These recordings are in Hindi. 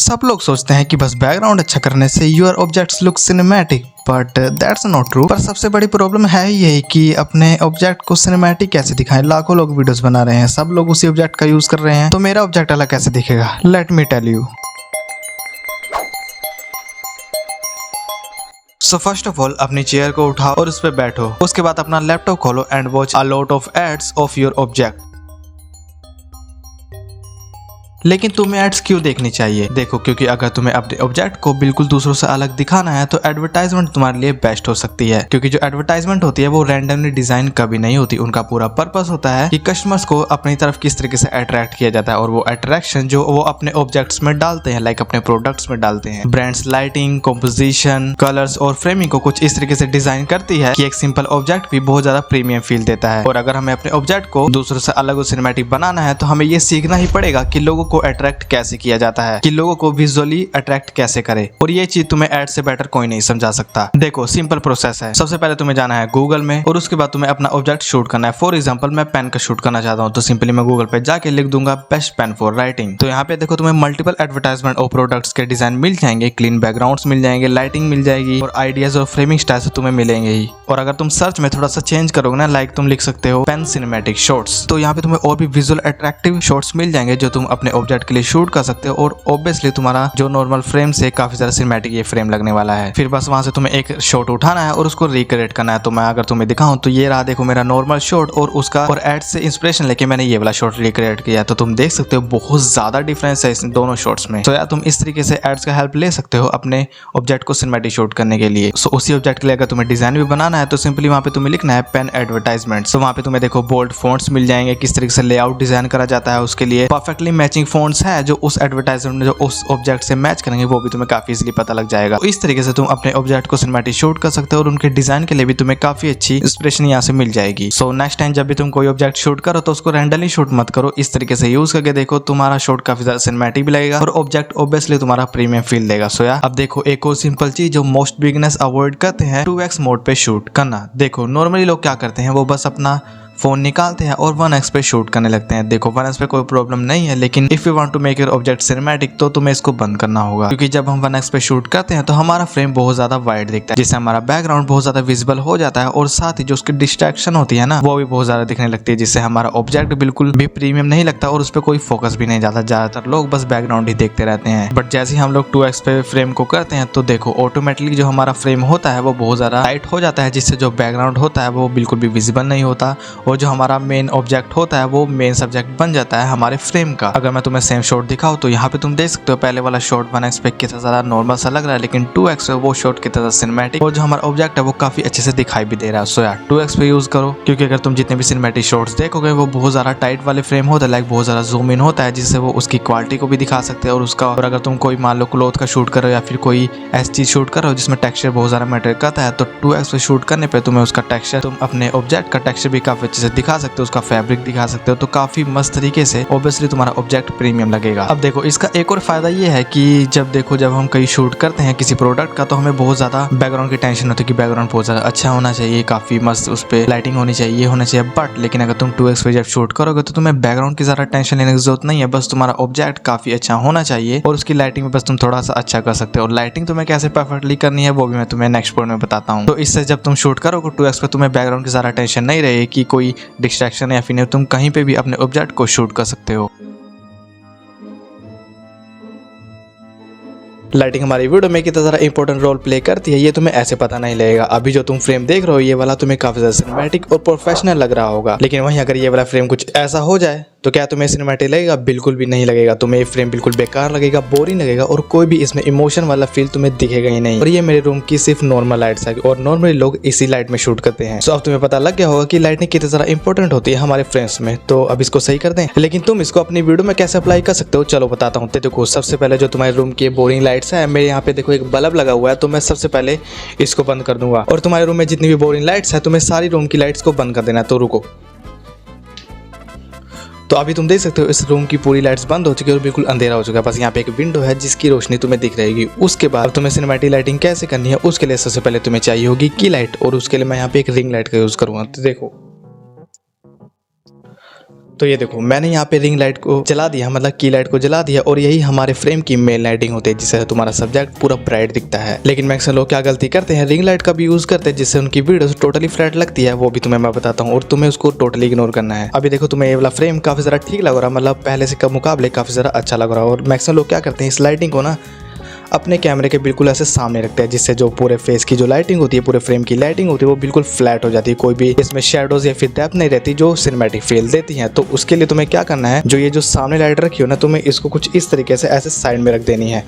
सब लोग सोचते हैं कि बस बैकग्राउंड अच्छा करने से your objects look cinematic, but that's not true. पर सबसे बड़ी प्रॉब्लम है यही कि अपने ऑब्जेक्ट को सिनेमैटिक कैसे दिखाएं। लाखों लोग वीडियोस बना रहे हैं, सब लोग उसी ऑब्जेक्ट का यूज कर रहे हैं, तो मेरा ऑब्जेक्ट अलग कैसे दिखेगा? Let me tell you. So first of all अपनी चेयर को उठाओ और उस पर बैठो। उसके बाद अपना लैपटॉप खोलो and watch a lot of ads of your object. लेकिन तुम्हें एड्स क्यों देखनी चाहिए? देखो, क्योंकि अगर तुम्हें अपने ऑब्जेक्ट को बिल्कुल दूसरों से अलग दिखाना है तो एडवर्टाइजमेंट तुम्हारे लिए बेस्ट हो सकती है। क्योंकि जो एडवर्टाइजमेंट होती है वो रैंडमली डिजाइन कभी नहीं होती। उनका पूरा पर्पस होता है कि कस्टमर्स को अपनी तरफ किस तरीके से अट्रैक्ट किया जाता है, और वो अट्रैक्शन जो वो अपने ऑब्जेक्ट्स में डालते हैं, लाइक अपने प्रोडक्ट्स में डालते हैं। ब्रांड्स लाइटिंग, कॉम्पोजिशन, कलर्स और फ्रेमिंग को कुछ इस तरीके से डिजाइन करती है कि एक सिंपल ऑब्जेक्ट भी बहुत ज्यादा प्रीमियम फील देता है। और अगर हमें अपने ऑब्जेक्ट को दूसरों से अलग और सिनेमैटिक बनाना है तो हमें ये सीखना ही पड़ेगा कि लोगों को अट्रैक्ट कैसे किया जाता है, कि लोगों को विजुअली अट्रैक्ट कैसे करे। और ये चीज तुम्हें एड से बेटर कोई नहीं समझा सकता। देखो, सिंपल प्रोसेस है। सबसे पहले तुम्हें जाना है गूगल में और उसके बाद तुम्हें अपना ऑब्जेक्ट शूट करना है। फॉर एग्जांपल मैं पेन का शूट करना चाहता हूँ, तो सिंपली मैं गूगल पे जाके लिख दूंगा बेस्ट पेन फॉर राइटिंग। तो यहाँ पे देखो तुम्हें मल्टीपल एडवर्टाइजमेंट और प्रोडक्ट्स के डिजाइन मिल जाएंगे, क्लीन बैकग्राउंड्स मिल जाएंगे, लाइटिंग मिल जाएगी और आइडियाज और फ्रेमिंग स्टाइल से तुम्हें मिलेंगे ही। और अगर तुम सर्च में थोड़ा सा चेंज करोगे ना, लाइक तुम लिख सकते हो पेन सिनेमैटिक शॉट्स, तो यहाँ पे तुम्हें और भी विजुअल अट्रैक्टिव शॉट्स मिल जाएंगे जो तुम अपने ऑब्जेक्ट के लिए शूट कर सकते हो। और ऑब्वियसली तुम्हारा जो नॉर्मल फ्रेम से काफी ज्यादा सिनेमैटिक ये फ्रेम लगने वाला है। फिर बस वहां से तुम्हें एक शॉट उठाना है और उसको रिक्रिएट करना है। तो मैं अगर तुम्हें दिखाऊं तो ये रहा, देखो मेरा नॉर्मल शॉट, और उसका और एड से इंस्पिरेशन लेके मैंने ये वाला शॉट रिक्रिएट किया। तो तुम देख सकते हो बहुत ज्यादा डिफरेंस है इन दोनों शॉट्स में। तो यार तुम इस तरीके से एड्स का हेल्प ले सकते हो अपने ऑब्जेक्ट को सिनेमैटिक शूट करने के लिए। सो उसी ऑब्जेक्ट के लिए अगर तुम्हें डिजाइन भी बनाना है तो सिंपली वहां पे तुम्हें लिखना है पेन एडवर्टाइजमेंट। सो वहां पे तुम्हें देखो बोल्ड फॉन्ट्स मिल जाएंगे, किस तरीके से लेआउट डिजाइन करा जाता है उसके लिए। परफेक्टली मैचिंग फॉन्ट्स है जो उस एडवर्टाइजमेंट में जो उस ऑब्जेक्ट से मैच करेंगे, वो भी तुम्हें काफी इजीली पता लग जाएगा। तो इस तरीके से तुम अपने ऑब्जेक्ट को सिनेमैटिक शूट कर सकते हो और उनके डिजाइन के लिए भी तुम्हें काफी अच्छी इंस्पिरेशन यहाँ से मिल जाएगी। सो नेक्स्ट टाइम जब भी तुम कोई ऑब्जेक्ट शूट करो तो उसको रैंडमली शूट मत करो, इस तरीके से यूज करके देखो, तुम्हारा शॉट काफी ज्यादा सिनेमैटिक भी लगेगा और ऑब्जेक्ट ऑब्वियसली तुम्हारा प्रीमियम फील देगा। सो यार अब देखो एक और सिंपल चीज जो मोस्ट बिगिनर्स अवॉइड करते हैं, 2x मोड पे शूट करना। देखो नॉर्मली लोग क्या करते हैं, वो बस अपना फोन निकालते हैं और 1x पे शूट करने लगते हैं। देखो 1x पे कोई प्रॉब्लम नहीं है, लेकिन if you want to make your object cinematic तो तुम्हें इसको बंद करना होगा। क्योंकि जब हम 1x पे शूट करते हैं तो हमारा फ्रेम बहुत ज्यादा वाइड दिखता है, जिससे हमारा बैकग्राउंड बहुत ज्यादा विजिबल हो जाता है और साथ ही जो उसकी डिस्ट्रैक्शन होती है ना, वो भी बहुत ज्यादा दिखने लगती है, जिससे हमारा ऑब्जेक्ट बिल्कुल भी प्रीमियम नहीं लगता और उस पर कोई फोकस भी नहीं जाता। ज्यादातर लोग बस बैकग्राउंड ही देखते रहते हैं। बट जैसे ही हम लोग 2x पे फ्रेम को करते हैं तो देखो ऑटोमेटिकली जो हमारा फ्रेम होता है वो बहुत ज्यादा टाइट हो जाता है, जिससे जो बैकग्राउंड होता है वो बिल्कुल भी विजिबल नहीं होता और जो हमारा मेन ऑब्जेक्ट होता है वो मेन सब्जेक्ट बन जाता है हमारे फ्रेम का। अगर मैं तुम्हें सेम शॉट दिखाऊं तो यहाँ पे तुम देख सकते हो पहले वाला शॉट 1x पे कितना ज्यादा नॉर्मल सा लग रहा है, लेकिन 2x पे वो शॉट कितना ज्यादा सिनेमैटिक और जो हमारा ऑब्जेक्ट है वो काफी अच्छे से दिखाई भी दे रहा है। सो यार 2x पे यूज करो, क्योंकि अगर तुम जितने भी सिनेमैटिक शॉट्स देखोगे वो बहुत ज्यादा टाइट वाले फ्रेम होता है, लाइक बहुत ज्यादा जूम इन होता है, जिससे वो उसकी क्वालिटी को भी दिखा सकते हैं और उसका। और अगर तुम कोई मान लो क्लॉथ का शूट करो या फिर कोई ऐसी चीज शूट करो जिसमें टेक्सचर बहुत ज्यादा मैटर करता है, तो 2x पे शूट करने पे तुम्हें उसका टेक्सचर, तुम अपने ऑब्जेक्ट का टेक्सचर भी काफी अच्छे से दिखा सकते हो, उसका फैब्रिक दिखा सकते हो, तो काफी मस्त तरीके से ऑब्वियसली तुम्हारा ऑब्जेक्ट प्रीमियम लगेगा। अब देखो इसका एक और फायदा ये है कि जब हम कहीं शूट करते हैं किसी प्रोडक्ट का तो हमें बहुत ज्यादा बैकग्राउंड की टेंशन होती है कि बैकग्राउंड बहुत ज्यादा अच्छा होना चाहिए, काफी मस्त उस पर लाइटिंग होनी चाहिए, ये होना चाहिए। बट लेकिन अगर तुम 2x पे जब शूट करोगे तो तुम्हें बैकग्राउंड की ज्यादा टेंशन लेने की जरूरत नहीं है, बस तुम्हारा ऑब्जेक्ट काफी अच्छा होना चाहिए और उसकी लाइटिंग में बस तुम थोड़ा सा अच्छा कर सकते हो। और लाइटिंग तुम्हें कैसे परफेक्टली करनी है वो भी मैं तुम्हें नेक्स्ट पॉइंट में बताता हूँ। तो इससे जब तुम शूट करोगे 2x पे तुम्हें बैकग्राउंड की ज्यादा टेंशन नहीं रहेगी कि कोई डिस्ट्रैक्शन या फिर तुम कहीं पे भी अपने ऑब्जेक्ट को शूट कर सकते हो। लाइटिंग हमारी वीडियो में कितना ज़्यादा इंपॉर्टेंट रोल प्ले करती है ये तुम्हें ऐसे पता नहीं लगेगा। अभी जो तुम फ्रेम देख रहे हो ये वाला तुम्हें काफी ज्यादा सिनेमैटिक और प्रोफेशनल लग रहा होगा, लेकिन वहीं अगर ये वाला फ्रेम कुछ ऐसा हो जाए तो क्या तुम्हें सिनेमैटिक लगेगा? बिल्कुल भी नहीं लगेगा। तुम्हें ये फ्रेम बिल्कुल बेकार लगेगा, बोरिंग लगेगा और कोई भी इसमें इमोशन वाला फील तुम्हें दिखेगा ही नहीं। और ये मेरे रूम की सिर्फ नॉर्मल लाइट्स है और नॉर्मली लोग इसी लाइट में शूट करते हैं। सो अब तुम्हें पता लग गया होगा कि लाइटिंग कितनी ज़्यादा इंपॉर्टेंट होती है हमारे फ्रेम्स में। तो अब इसको सही कर दें, लेकिन तुम इसको अपनी वीडियो में कैसे अप्लाई कर सकते हो चलो बताता हूँ। देखो सबसे पहले जो तुम्हारे रूम की बोरिंग लाइट्स है, मेरे यहाँ पे देखो एक बल्ब लगा हुआ है, तो मैं सबसे पहले इसको बंद कर दूंगा। और तुम्हारे रूम में जितनी भी बोरिंग लाइट्स है तुम्हें सारी रूम की लाइट्स को बंद कर देना। तो रुको, तो अभी तुम देख सकते हो इस रूम की पूरी लाइट्स बंद हो चुकी है और बिल्कुल अंधेरा हो चुका है। बस यहाँ पे एक विंडो है जिसकी रोशनी तुम्हें दिख रहेगी। उसके बाद तुम्हें सिनेमैटिक लाइटिंग कैसे करनी है उसके लिए सबसे पहले तुम्हें चाहिए होगी की लाइट, और उसके लिए मैं यहाँ पे एक रिंग लाइट का यूज करूंगा। तो देखो तो ये देखो मैंने यहाँ पे रिंग लाइट को जला दिया, मतलब की लाइट को जला दिया, और यही हमारे फ्रेम की मेन लाइटिंग होती है जिससे तुम्हारा सब्जेक्ट पूरा ब्राइट दिखता है। लेकिन मैक्सिमम लोग क्या गलती करते हैं, रिंग लाइट का भी यूज करते हैं जिससे उनकी वीडियो टोटली फ्लैट लगती है। वो भी तुम्हें मैं बताता हूँ और तुम्हें उसको टोटली इग्नोर करना है। अभी देखो तुम्हें ये वाला फ्रेम काफी ज्यादा ठीक लग रहा है, मतलब पहले से कम मुकाबले काफी ज्यादा अच्छा लग रहा है। और मैक्सिमम लोग क्या करते हैं, इस लाइटिंग को ना अपने कैमरे के बिल्कुल ऐसे सामने रखते हैं जिससे जो पूरे फेस की जो लाइटिंग होती है, पूरे फ्रेम की लाइटिंग होती है, वो बिल्कुल फ्लैट हो जाती है। कोई भी इसमें शेडोज या फिर डेप्थ नहीं रहती जो सिनेमैटिक फील देती है। तो उसके लिए तुम्हें क्या करना है, जो ये जो सामने लाइट रखी हो ना, तुम्हें इसको कुछ इस तरीके से ऐसे साइड में रख देनी है।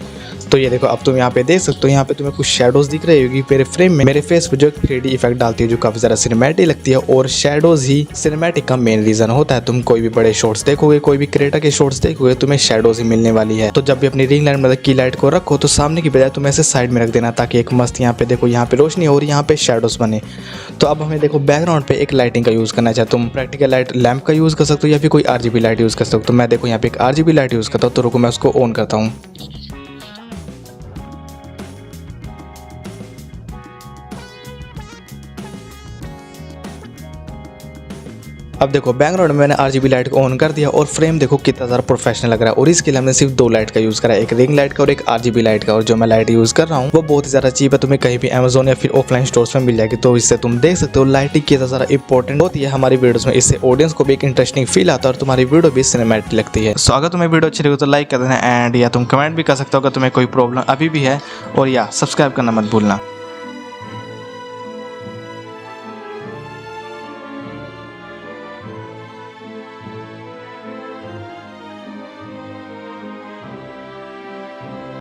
तो ये देखो अब तुम यहाँ पे देख सकते हो, यहाँ पे तुम्हें कुछ शेडोज दिख रही होगी मेरे फ्रेम में। मेरे फेस पे जो एक 3D इफेक्ट डालती है जो काफी ज्यादा सिनेमैटिक लगती है, और शेडोज ही सिनेमैटिक का मेन रीजन होता है। तुम कोई भी बड़े शॉट्स देखोगे, कोई भी क्रिएटर के शॉट्स देखोगे, तुम्हें शेडोज ही मिलने वाली है। तो जब भी अपनी रिंग लाइट मतलब की लाइट को रखो तो सामने की बजाय तुम ऐसे साइड में रख देना, ताकि एक मस्त यहाँ पे देखो यहाँ पे रोशनी और यहाँ पे शेडोज बने। तो अब हमें देखो बैकग्राउंड पे एक लाइटिंग का यूज करना है। तुम प्रैक्टिकल लाइट लैंप का यूज कर सकते हो या फिर कोई RGB लाइट यूज कर सकते हो। तो मैं देखो यहाँ पे एक RGB लाइट यूज करता हूँ। तो रुको मैं उसको ऑन करता हूँ। अब देखो बैकग्राउंड में मैंने RGB लाइट को ऑन कर दिया और फ्रेम देखो कितना ज़्यादा प्रोफेशनल लग रहा है। और इसके लिए हमने सिर्फ 2 लाइट का यूज़ करा है, एक रिंग लाइट का और एक RGB लाइट का। और जो मैं लाइट यूज़ कर रहा हूँ वो बहुत ही ज़्यादा चीप है, तुम्हें कहीं भी Amazon या फिर ऑफलाइन स्टोर्स में मिल जाएगी। तो इससे तुम देख सकते हो लाइटिंग कितना ज़्यादा इंपॉर्टेंट होती है हमारी वीडियोस में। इससे ऑडियंस को भी एक इंटरेस्टिंग फील आता है और तुम्हारी वीडियो भी सिनेमैटिक लगती है। सो अगर तुम्हें वीडियो अच्छी लगी तो लाइक कर देना, एंड या तुम कमेंट भी कर सकते हो अगर तुम्हें कोई प्रॉब्लम अभी भी है, और या सब्सक्राइब करना मत भूलना।